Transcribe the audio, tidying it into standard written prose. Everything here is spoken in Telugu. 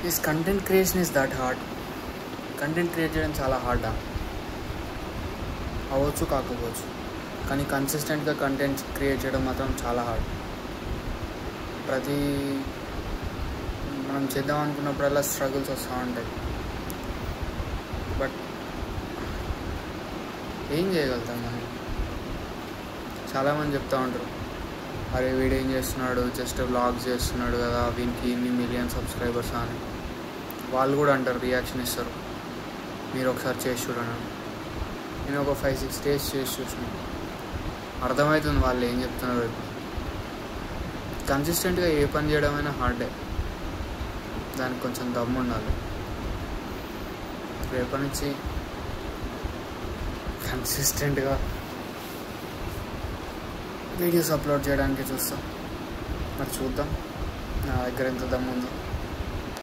This content creation is that hard. Content create చేయడం చాలా హార్డా? అవ్వచ్చు, కాకపోవచ్చు, కానీ కన్సిస్టెంట్గా కంటెంట్ క్రియేట్ చేయడం మాత్రం చాలా హార్డ్. మనం చేద్దాం అనుకున్నప్పుడల్లా స్ట్రగుల్స్ వస్తూ ఉంటాయి. బట్ ఏం చేయగలుగుతాం మనం? చాలామంది చెప్తూ ఉంటారు, అరే వీడు ఏం చేస్తున్నాడు, జస్ట్ వ్లాగ్స్ చేస్తున్నాడు కదా, వీనికి ఇన్ని మిలియన్ సబ్స్క్రైబర్స్ అని. వాళ్ళు కూడా అంటారు, రియాక్షన్ ఇస్తారు, మీరు ఒకసారి చేసి చూడండి. నేను ఒక 5-6 days చేసి చూసినాను, అర్థమవుతుంది వాళ్ళు ఏం చెప్తున్నారు. కన్సిస్టెంట్గా ఏ పని చేయడమైనా హార్డే, దానికి కొంచెం దమ్ము ఉండాలి. రేపటి నుంచి కన్సిస్టెంట్గా వీడియోస్ అప్లోడ్ చేయడానికి చూస్తాం. మరి చూద్దాం నా దగ్గర ఎంత దమ్ము ఉందో.